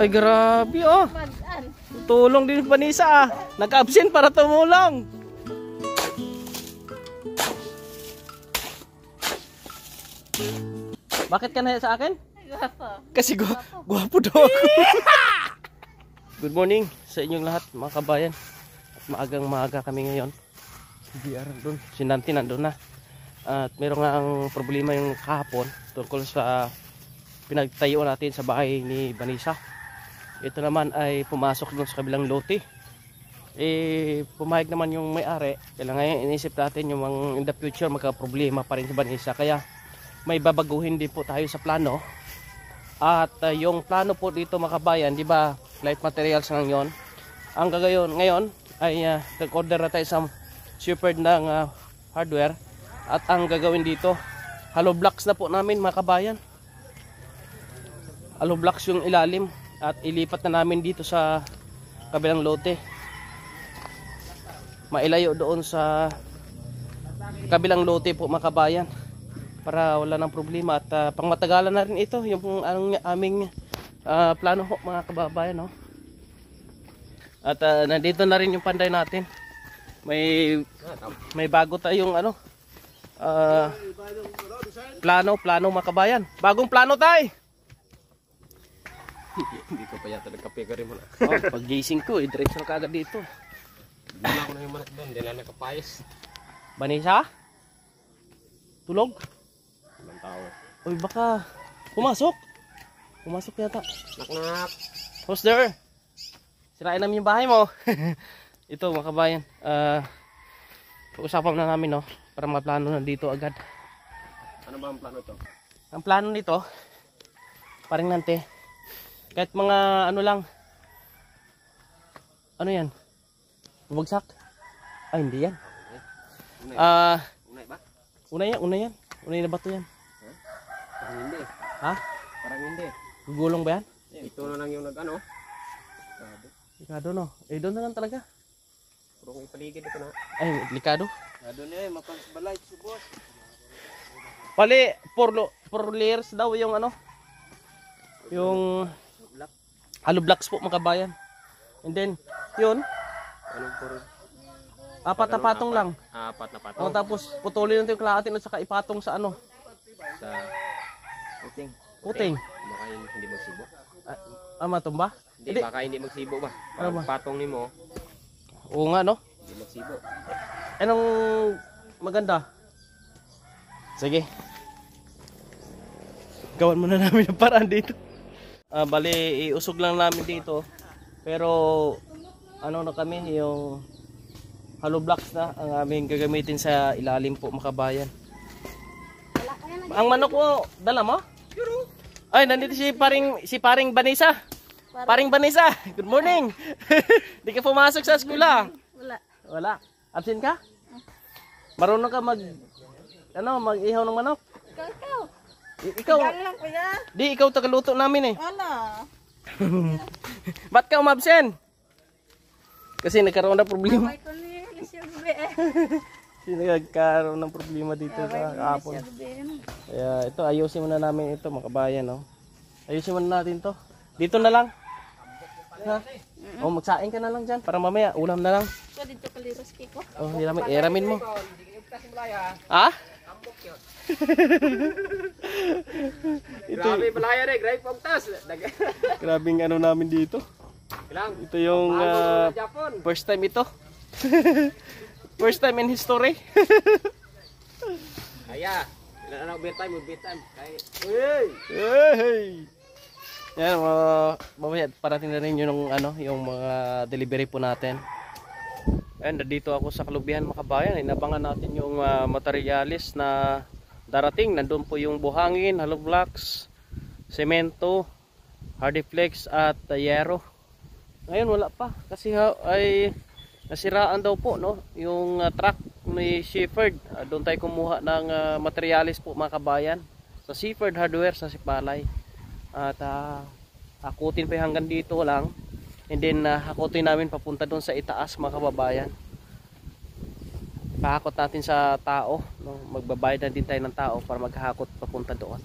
Ay grabe oh. Tulong din Vanessa ah. Nag-absent para tumulong. Bakit ka na sa akin? Gwapo. Kasi gwapo daw ako. Good morning sa inyong lahat mga kabayan. At maagang-maaga kami ngayon. Doon. Si Nanti nandun na. At meron nga ang problema yung kahapon tungkol sa pinagtayo natin sa bahay ni Vanessa. Ito naman ay pumasok doon sa kabilang lote. Pumayag naman yung may-ari. Kaya ngayon inisip natin yung in the future magka-problema pa rin si Vanessa. Kaya may babaguhin din po tayo sa plano. At yung plano po dito mga kabayan, di ba, light materials ngayon. Ang gagawin ngayon ay nag-order na tayo sa Shepherd ng hardware. At ang gagawin dito, hollow blocks na po namin mga kabayan. Hollow blocks yung ilalim. At ilipat na namin dito sa kabilang lote. Mailayo doon sa kabilang lote po mga kabayan. Para wala ng problema at pangmatagalan na rin ito yung aming plano ho mga kababayan no? At nandito na rin yung panday natin. May bago tayong plano mga kabayan. Bagong plano tayo. Hindi ko pa yata nagkape ka rin mo na. Pag gising ko diretso na kagad dito. Wala ko na yung manok doon, hindi na nakapayas. Vanessa? Tulog? Ibang tao. Uy baka pumasok. Pumasok yata. Knock. Who's there? Sirain namin yung bahay mo. Ito mga kabayan. Pag-usapan na namin no. Para maplano na dito agad. Ano ba ang plano ito? Ang plano nito, paring nante. Kahit mga lang. Ano yan? Bumagsak? Ay hindi yan. Unay ba? Una yan. Unay na bato yan. Parang hindi. Ha? Parang hindi. Gugulong ba yan? Ito na lang yung nag-ano. Likado no. Doon na lang talaga. Purong ipaligid ito na. Ay, likado. Likado niya mapansbalay si boss. Pali, 4 layers daw yung yung hollow blocks po mga kabayan. And then, yun. Anong puro? 4 na patong lang. 4 na patong. O, tapos putulin natin yung kalahatin at saka ipatong sa Sa puting. puting. Baka hindi magsibo. Matumba? Hindi, baka hindi magsibo ba? Ano ba? Patong ni mo, Oo nga no. hindi magsibo. Anong maganda? Sige. Gawan muna namin ang paraan dito. Bali, iusog lang namin dito. Pero, na kami, yung hollow blocks na ang aming gagamitin sa ilalim po makabayan. Ang manok mo, dala mo? Ay, nandito si paring Vanessa. Paring Vanessa, good morning. Di ka pumasok sa eskwela? Wala. Absent ka? Marunong ka mag-ihaw ng manok? Ikaw. Di, ikaw tagaluto namin eh. Wala. Ba't ka umabsent? Kasi nagkaroon ng problema. Kasi nagkaroon ng problema dito sa kahapon. Kaya ito, ayusin muna namin ito mga kabayan. No? Ayusin muna natin to. Dito na lang. Ha? O magsaing ka na lang dyan para mamaya ulam na lang. Oh, hiramin mo. Ha? Grabe palaya rin, grabe pagtas. Grabing namin dito. Ito yung first time ito. First time in history. Kaya, bedtime. Hey! Yan, mamaya parating na rin yung yung mga delivery po natin. And dito ako sa Kalubihan mga kabayan, inabangan natin yung materialis na darating. Nandun po yung buhangin, hollow blocks, semento, hardiflex at yero. Ngayon wala pa kasi ay nasiraan daw po no yung truck ni Shepherd. Doon tayo kumuha ng materialis po mga kabayan sa Shepherd Hardware sa Sipalay. At hakutin pa hanggang dito lang. And then hakutin namin papunta doon sa itaas mga kababayan. Pahakot natin sa tao, no? Magbabayad na din tayo ng tao para maghakot papunta doon.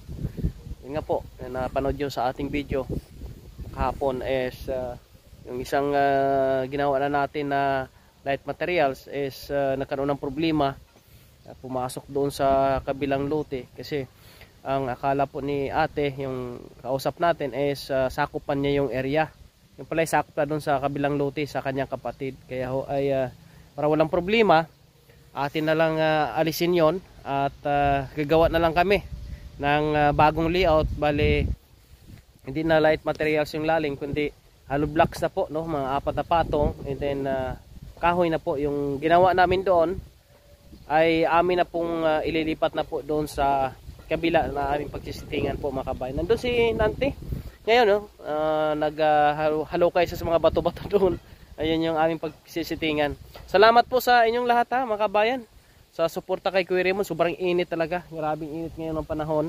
Yun nga po, napanood nyo sa ating video. kahapon is yung isang ginawa na natin na light materials is nagkaroon ng problema. Pumasok doon sa kabilang lote kasi ang akala po ni ate, yung kausap natin is sakupan niya yung area. Yung pala sakop na doon sa kabilang lote sa kanyang kapatid. Kaya ho ay para walang problema, atin na lang alisin yon at gagawa na lang kami ng bagong layout. Bale, hindi na light materials yung laling kundi hollow blocks na po, no? Mga 4 na patong, and then kahoy na po yung ginawa namin doon. Ay amin na pong ililipat na po doon sa kabila na aming pagsisitingan po, mga kabayan. Nandun si Nante ngayon, no? Naghalukay sa mga bato-bato doon. Ayun yung aming pagsisitingan. Salamat po sa inyong lahat, ha, mga kabayan, sa suporta kay Kuya Raymond. Sobrang init talaga, grabing init ngayon ng panahon,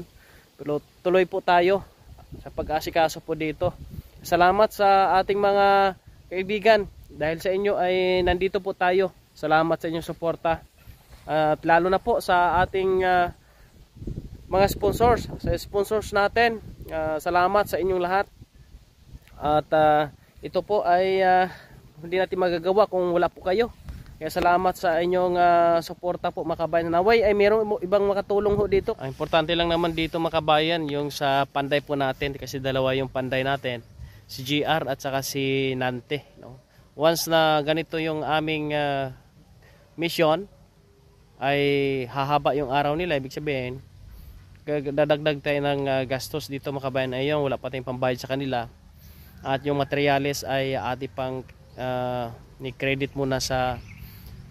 pero tuloy po tayo sa pag-asikaso po dito. Salamat sa ating mga kaibigan, dahil sa inyo ay nandito po tayo. Salamat sa inyong suporta. At lalo na po sa ating mga sponsors, sa sponsors natin, salamat sa inyong lahat. At ito po ay hindi natin magagawa kung wala po kayo. Kaya salamat sa inyong suporta po, mga kabayan. Naway ay mayroong ibang makatulong ho dito. Ang importante lang naman dito, mga kabayan, yung sa panday po natin, kasi dalawa yung panday natin, si GR at saka si Nante, no? Once na ganito yung aming mission, ay hahaba yung araw nila, ibig sabihin dadagdag tayo ng gastos dito, mga kabayan. Ayun, wala pa tayong pambayad sa kanila, at yung materials ay ati pang ni credit muna sa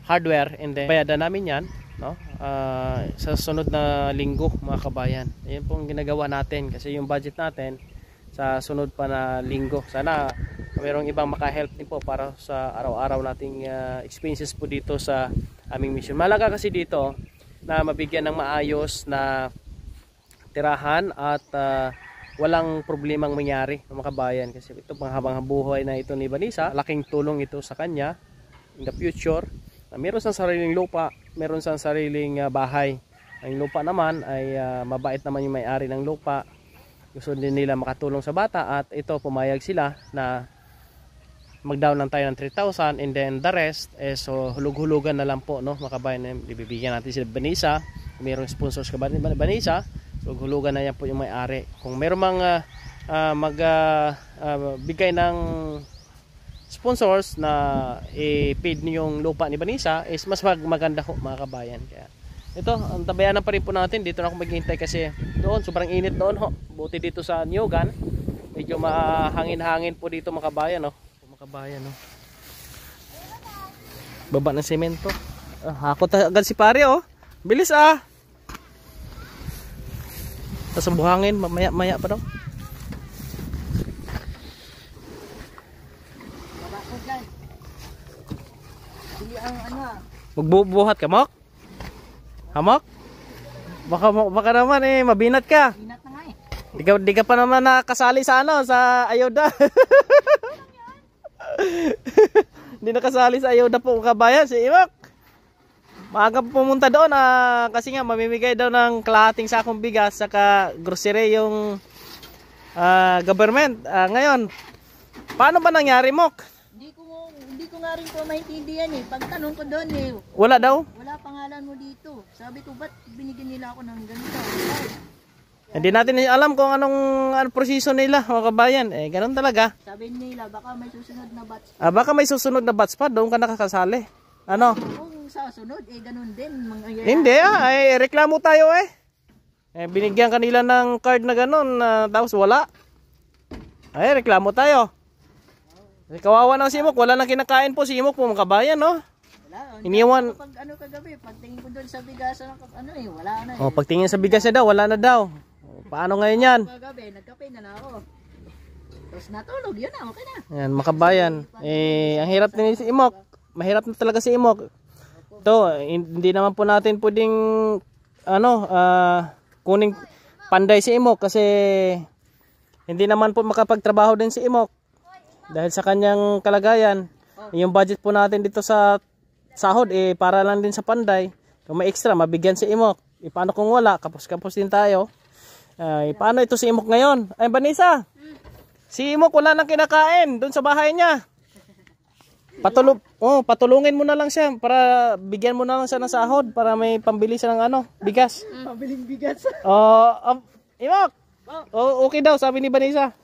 hardware, and then bayadan namin yan, no? Sa sunod na linggo, mga kabayan. Ayun pong ginagawa natin kasi yung budget natin sa sunod pa na linggo. Sana mayroong ibang makahelp din po para sa araw-araw nating expenses po dito sa aming mission. Malaga kasi dito na mabigyan ng maayos na tirahan at walang problemang mangyari, mga kabayan, kasi ito panghabang buhay na ito ni Vanessa. Laking tulong ito sa kanya in the future. Meron siyang sariling lupa, meron siyang sariling bahay. Ang lupa naman ay mabait naman yung may-ari ng lupa. Gusto din nila makatulong sa bata, at ito pumayag sila na mag-down lang tayo ng 3,000, and then the rest so hulug-hulugan na lang po, no, mga kabayan. Bibigyan natin sila Vanessa, mayroong sponsors ka ba ni Vanessa, so hulugan na yan po yung may-ari. Kung mayroong mga bigay ng sponsors na i-paid yung lupa ni Vanessa, is mas maganda ho, mga kabayan. Kaya ito, ang tabayanan pa rin po natin. Dito na ako maghihintay kasi doon sobrang init doon ho. Buti dito sa Nyogan, medyo mahangin-hangin po dito, mga kabayan, no? Mga kabayan, no? Baba ng semento. Hakot agad si pare, oh. Bilis, ah. Tapos buhangin, maya pa daw. Magbubuhat ka, Mok? Hamok? Baka naman mabinat ka. Binat na nga eh. Di ka pa naman nakasali sa sa ayuda. Hindi nakasali sa ayuda po, kabayan, si Imok. Maaga pumunta doon kasi nga mamimigay daw ng kalahating sakong bigas saka grocery yung government. Ngayon, paano ba nangyari, Mok? Hindi ko nga rin po maintindihan eh. Pagtanong ko doon eh, Wala daw? wala pangalan mo dito. Sabi ko, ba't binigyan nila ako ng ganito? Hindi natin alam kung anong proseso nila, mga kabayan. Ganun talaga. Sabi nila, baka may susunod na batch. Baka may susunod na batch pa, doon ka nakakasali. Ano? Kung sa sunod, ganun din. Hindi reklamo tayo binigyan kanila ng card na ganun, tapos wala. Reklamo tayo. Kawawa ng si Imok, wala nang kinakain po si Imok po, mga kabayan, no? Wala. Iniwan. Pag kagabi, pagtingin ko doon sa bigas, wala na. Pagtingin sa bigas niya daw, wala na daw. Paano ngayon yan? Kagabi, nagkape na ako. Tapos natulog, yun na, okay na. Yan, mga kabayan. Ang hirap din si Imok. Mahirap na talaga si Imok. Ito, hindi naman po natin pwedeng kuning panday si Imok kasi hindi naman po makapagtrabaho din si Imok dahil sa kanyang kalagayan. Yung budget po natin dito sa sahod para lang din sa panday. Kung may extra, mabigyan si Imok. Paano kung wala? Kapos-kapos din tayo. Paano ito si Imok ngayon? Ay, Vanessa, Si Imok wala nang kinakain doon sa bahay niya. Patulungin mo na lang siya para bigyan mo na lang siya ng sahod para may pambili siya ng ano, bigas. Pabiling bigas. Imok. Okay daw sabi ni Vanessa.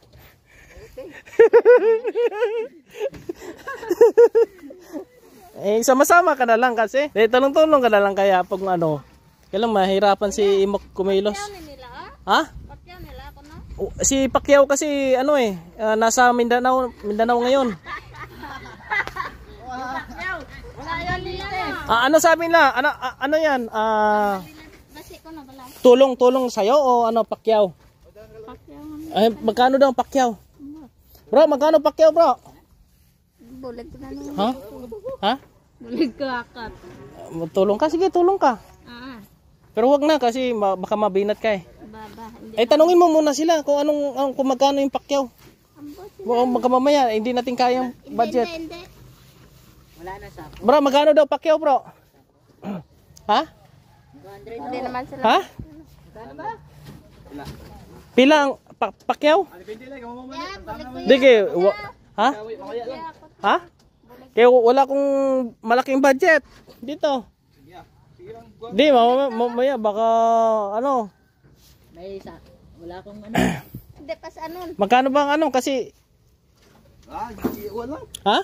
Sama-sama ka na lang kasi. Tulong-tulong ka na lang kaya pag ano. Kailang mahirapan si Imok kumilos. Ha? Si Pacquiao kasi nasa Mindanao ngayon. Ano sabi nila? Ano yan? Tulong sa'yo o Pacquiao? Ay, magkano daw Pacquiao? Bro, magkano Pacquiao, bro? Bulig ko na nung. Ha? Bulig ko akat. Tulong ka? Sige, tulong ka. Pero wag na kasi baka mabinat ka eh. Baba. Ay, tanungin mo muna sila kung kung magkano yung Pacquiao. Baka mamaya, hindi natin kayang budget. Hindi. Wala na sa Bro, magkano daw Pacquiao, bro? Ha? Hindi naman sila. Ha? Pila ang Pacquiao? Sige, ha? Ha? Kaya wala kong malaking budget dito. Di, mamaya baka may isa. Wala akong Hindi pas anon. magkano bang kasi wala. ha?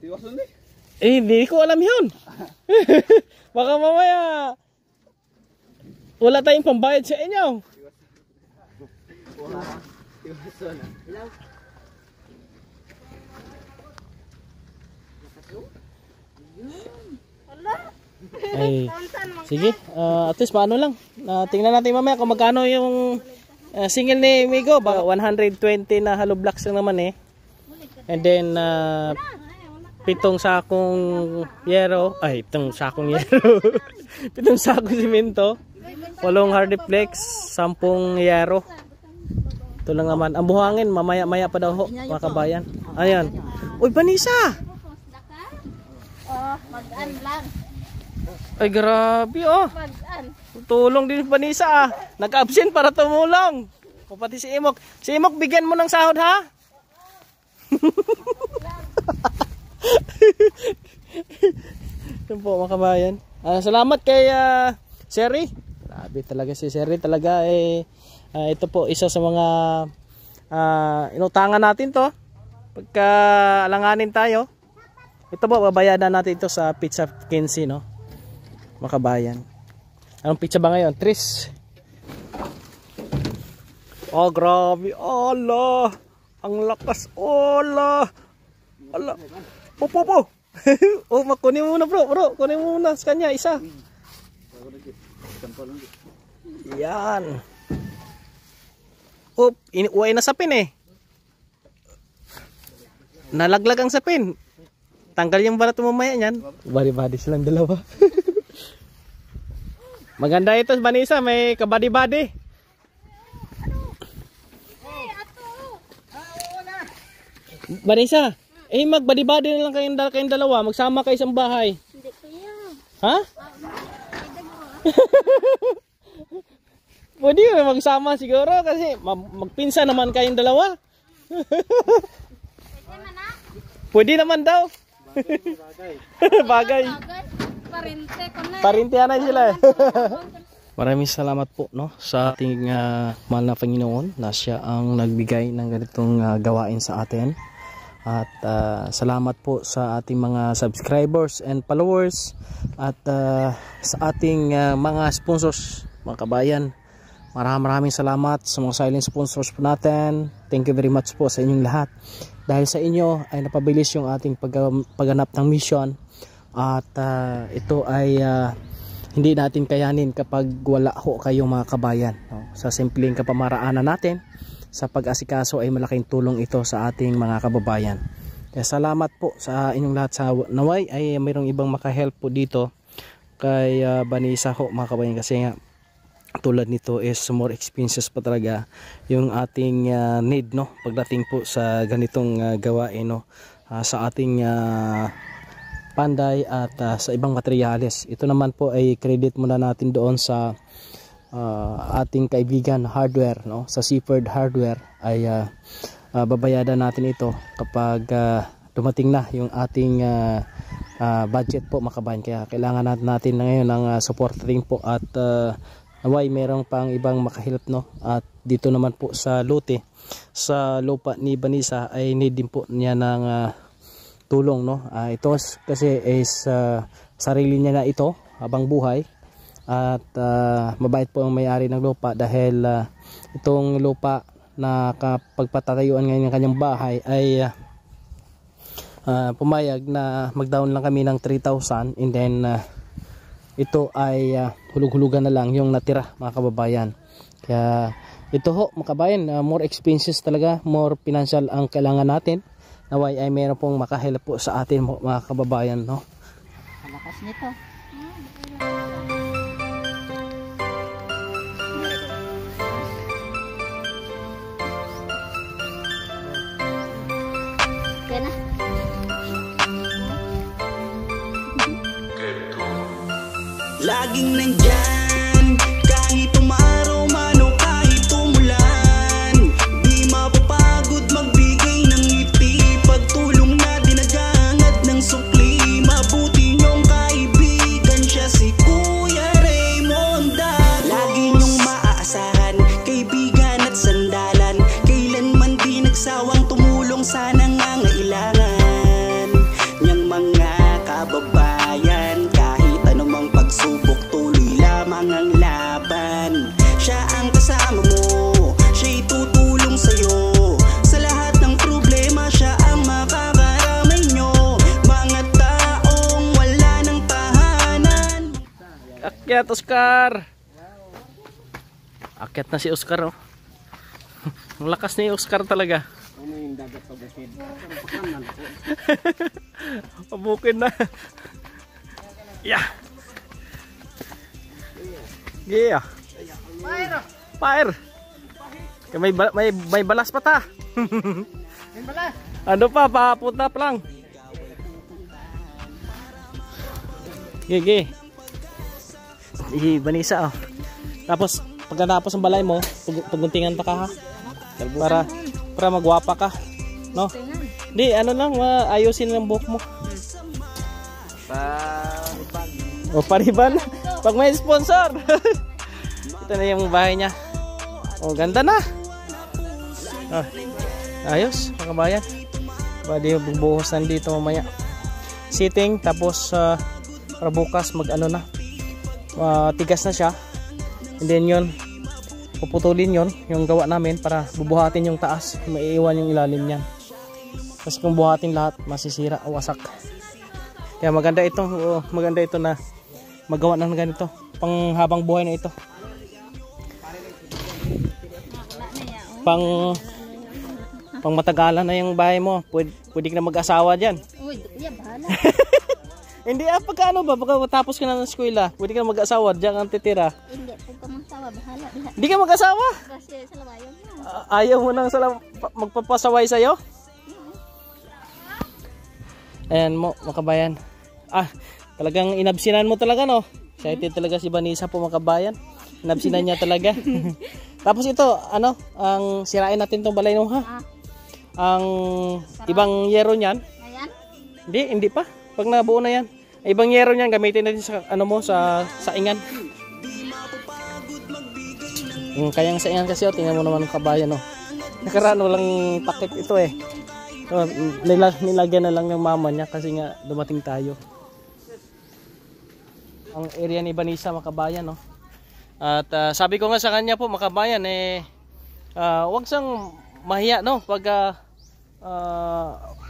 Tiwasan eh. Hindi ko alam yun. Baka mamaya wala tayong pambayad sa inyo. Ay, sige, at least paano lang. Tingnan natin mamaya kung magkano yung single ni Migo. 120 na hollow blocks lang naman eh. And then 7 sakong yero. Ay, 7 sakong yero. 7 sakong simento. 8 hardiplex, 10 yero. Ito lang naman. Ang buhangin, mamaya pa daw ho, mga kabayan. Ayan. Uy, Vanessa! Mag-an lang. Ay, grabe oh. Mag-an. Tulong din Vanessa ah. Nag-absent para tumulong. O pati si Imok. Si Imok, bigyan mo ng sahod ha? Ito po mga kabayan. Salamat kay Sherry. Grabe talaga si Sherry. Talaga ito po isa sa mga inutangan natin to. Pagka alanganin tayo. Ito po, babayadan natin ito sa Pizza 15 no? Mga kabayan. Anong pizza ba ngayon? Tris. Oh, grabe. Allah. Ang lakas. Allah. Allah. Po. Oh, kunin mo muna bro. Kunin mo muna sa kanya. Isa. Yan. Oh, inuway na sapin eh. Nalaglag ang sapin. Tanggal yung balat mo mamaya yan. Body-body silang dalawa. Maganda ito Vanessa. May kabady-body. Vanessa, magbadi-badi na lang kayong dalawa. Magsama kayo sa bahay. Hindi ko yan. Ha? Pwede magsama siguro kasi magpinsa naman kayong dalawa. Pwede naman daw. Bagay. Parente ko na. Parintihan na sila. Maraming salamat po sa ating mahal na Panginoon na siya ang nagbigay ng ganitong gawain sa atin. At salamat po sa ating mga subscribers and followers at sa ating mga sponsors, mga kabayan. Maraming salamat sa mga silent sponsors po natin. Thank you very much po sa inyong lahat. Dahil sa inyo ay napabilis yung ating pagganap ng mission. At ito ay hindi natin kayanin kapag wala ho kayong mga kabayan. Sa simpleng kapamaraanan natin, sa pag-asikaso ay malaking tulong ito sa ating mga kababayan. Kaya salamat po sa inyong lahat. Sa naway ay mayroong ibang makahelp po dito kay Vanessa ho, mga kababayan, kasi nga tulad nito is more expenses pa talaga yung ating need pagdating po sa ganitong gawain sa ating panday at sa ibang materyales. Ito naman po ay credit muna natin doon sa ating kaibigan hardware sa Seaford Hardware ay babayadan natin ito kapag dumating na yung ating budget po mga kabayan. Kaya kailangan natin na ngayon ng support rin po at naway merong pang ibang makahilap, no? At dito naman po sa lote, sa lupa ni Vanessa ay need din po niya ng tulong, no? Ito kasi is sarili niya na ito habang buhay at mabait po ang may-ari ng lupa dahil itong lupa na kapagpatatayuan ngayon ng kanyang bahay ay pumayag na mag-down lang kami ng 3,000 and then ito ay hulug-hulugan na lang yung natira mga kababayan. Kaya ito ho mga kababayan, more expenses talaga, more financial ang kailangan natin. Naway ay meron pong makahelp po sa atin mga kababayan, no? Malakas nito. Yan na. Laging nandyan, kahit umaraw man o kahit umulan. Di mapapagod magbigay ng ngiti, pagtulong na dinagangad ng sukli. Mabuti niyong kaibigan, siya si Kuya Raymonda. Lagi niyong maaasahan, kaibigan at sandalan. Kailanman di nagsawang tumulong sa nangangailangan niyang mga kababayan. Kahit anumang pagsubok, tuloy lamang ang laban. Siya ang kasama mo, siya'y tutulong sa'yo. Sa lahat ng problema, siya ang makakaramay nyo. Mga taong wala ng tahanan. Akyat Oscar. Akyat na si Oscar, oh. Ang lakas ni Oscar talaga. Pabukid na. Yeah. Yeah. Fire. Kaya may balas pa ta. Ano pa, papunta pa lang. Gigi. Vanessa, oh. Tapos pagkatapos ng balay mo, paguntingan pa ka, ha? Para magwapa ka, no? Di, ano lang, ayusin lang buhok mo. O pariban. Pag may sponsor. Ito na yung bahay niya. O, ganda na. Ayos, mga kabayan. Bali bubuhos nandito mamaya. Sitting, tapos para bukas mag ano na. Tigas na siya. And then yun, puputulin yun, yung gawa namin para bubuhatin yung taas. Maiiwan yung ilalim niyan. Kasi kung buhatin lahat, masisira o wasak. Kaya maganda ito na magawa ng ganito. Pang habang buhay na ito. Pang matagalan na yung bahay mo. Pwede ka na mag-asawa dyan. Uy, yeah, bahala. Hindi, pagka ano ba, pagka tapos ka na ng eskwela, pwede ka na mag-asawa dyan ang titira. Hindi, pag kumasawa, bahala. Hindi ka mag-asawa? Kasi sa lawayan na. Ayaw mo nang magpapasaway sa'yo? Ayan mo, mga kabayan. Talagang inabsinan mo talaga, no? Excited talaga si Vanessa po, mga kabayan. Inabsinan niya talaga. Tapos ito, ano, ang sirain natin tong balay, no, ha? Ang ibang yero niyan. Ayan. Hindi pa. Pag nabuo na yan. Ibang yero niyan, gamitin natin sa, ano mo, sa saingan. Yung kayang saingan kasi, tingnan mo naman ng kabayan, no? Nakaraan, walang takip ito, eh. So, nilagyan na lang ng mama niya kasi nga dumating tayo. Ang area ni Vanessa, mga kabayan, no? At sabi ko nga sa kanya po, mga kabayan, wag sang mahiya, no? Pag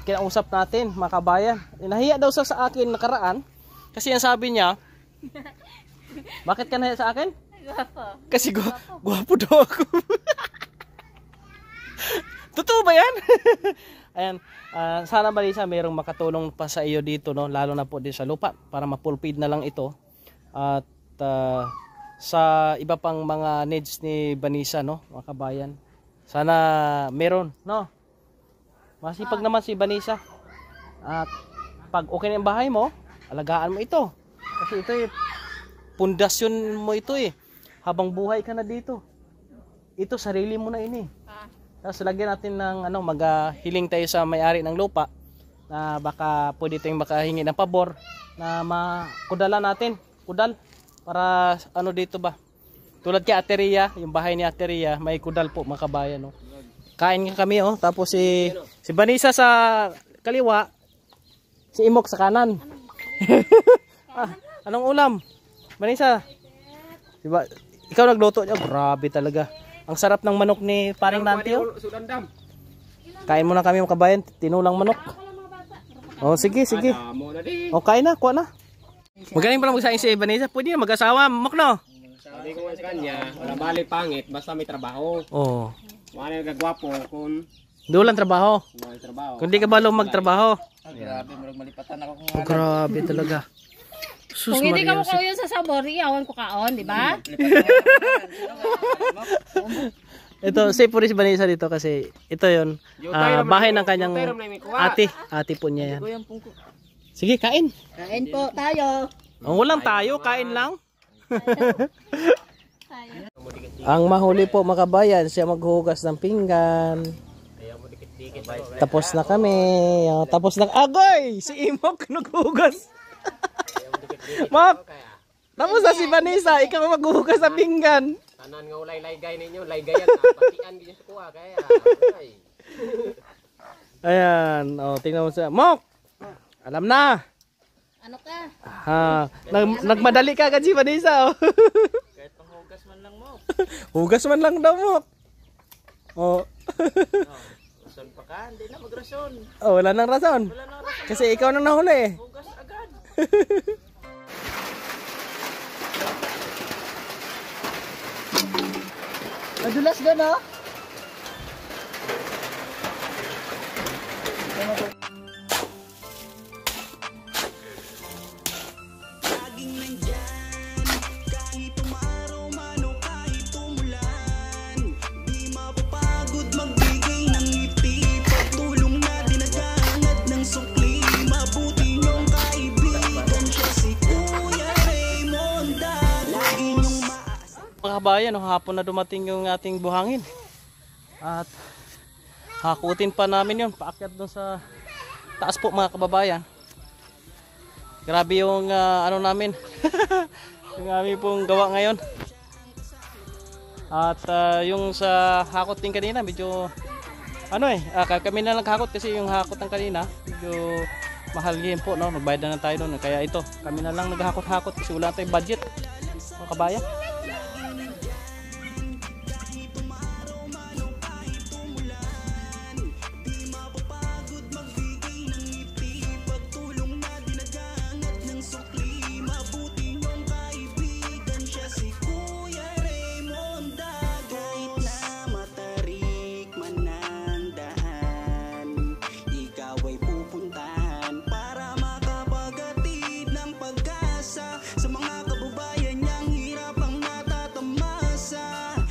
kinausap natin, mga kabayan. Nahiya daw sa akin nakaraan kasi ang sabi niya, bakit ka nahiya sa akin? Gwapo. Kasi gwapo daw ako. Totoo ba yan? Ayan, sana Vanessa mayroong makatulong pa sa iyo dito, no? Lalo na po din sa lupa para mapulpid na lang ito. At sa iba pang mga needs ni Vanessa, no, mga kabayan. Sana meron, no? Masipag naman si Vanessa. At pag okay na yung bahay mo, alagaan mo ito. Kasi ito eh, pundasyon mo ito eh. Habang buhay ka na dito. Ito sarili mo na ini. Tapos lagyan natin ng ano, maghiling tayo sa may-ari ng lupa na baka pwede tayong makahingi ng pabor na makudalan natin, kudal para ano dito ba. Tulad kay Ateria, yung bahay ni Ateria, may kudal po mga kabayan, no. Kain nga kami, oh. Tapos si Vanessa sa kaliwa, si Imok sa kanan. Anong ulam? Vanessa? Diba, ikaw nagluto niya, grabe talaga. Ang sarap ng manok ni paring Nanti, oh. Kain muna kami mga kabayan, tinulang manok. Oh, sige. Oh, kain na, kuha na. Magaling pala magsaing si Vanessa, pwede na mag-asawa, Mokno. Sabi ko sa kanya, wala bali pangit, basta may trabaho. Oh. Wala nagagwapo kung Doon lang trabaho. may trabaho. Kung di ka ba magtrabaho. Grabe, marag malipatan ako kung Oh, grabe talaga. Sus, Kung hindi ka Maria, mo yun sa sabor, iyawan ko kaon, di ba? ito, safe po rin si Vanessa dito kasi ito yun, bahay ng kanyang ate po niya yan. Sige, kain. kain po tayo. Oh, walang tayo, kain lang. Ang mahuli po mga kabayan, siya maghugas ng pinggan. Tapos na kami. Tapos na, agoy! Si Imok naghugas. Mok! Tapos na si Vanessa, ikaw maghugas ng pinggan. Tanan nga ulay laygay ninyo, laygayan na, batian din sa kuha, kaya. Ayan, oh, tingnan mo siya. Mok! Alam na. Ano ka? Nagmadali ka agad si Vanessa, oh. Kahit pang hugas man lang mo. Hugas man lang daw, Mok. Oh. Rason pa ka, hindi na magrason. Oh, wala nang rason. Kasi ikaw nang nahuli. Hugas agad. Madulas doon, oh. Laging nandyan, kahit umaraw man o kahit umulan. Di mapapagod magbigay ng ngiti, pagtulong na dinagangad ng sukli. Mabuti niyong kaibigan siya si Kuya Raymond. Lagi niyong maasa. Mga kabayan, hapon na dumating yung ating buhangin. At hakutin pa namin yun, paakyat doon sa taas po mga kababayan. Grabe yung ano namin. Yung aming pong gawa ngayon. At yung sa hakot din kanina, medyo ano kami na naghakot kasi yung hakot ng kanina medyo mahal din po, no? Nagbayad na tayo doon. Kaya ito, kami na lang naghakot-hakot kasi wala tayong budget mga kabayan.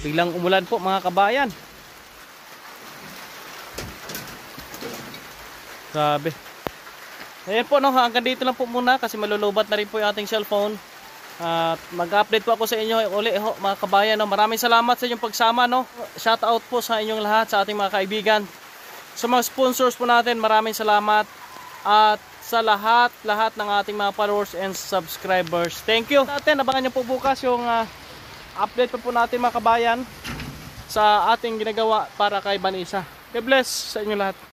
Biglang umulan po mga kabayan. Grabe. Ayan po, no, hanggang dito lang po muna kasi malulubat na rin po yung ating cellphone. At mag-update po ako sa inyo uli mga kabayan, no. Maraming salamat sa inyong pagsama, no. Shout out po sa inyong lahat, sa ating mga kaibigan. Sa mga sponsors po natin, maraming salamat. At sa lahat ng ating mga followers and subscribers. Thank you. Natin, abangan niyo po bukas yung update po natin mga kabayan sa ating ginagawa para kay Vanessa. God bless sa inyo lahat.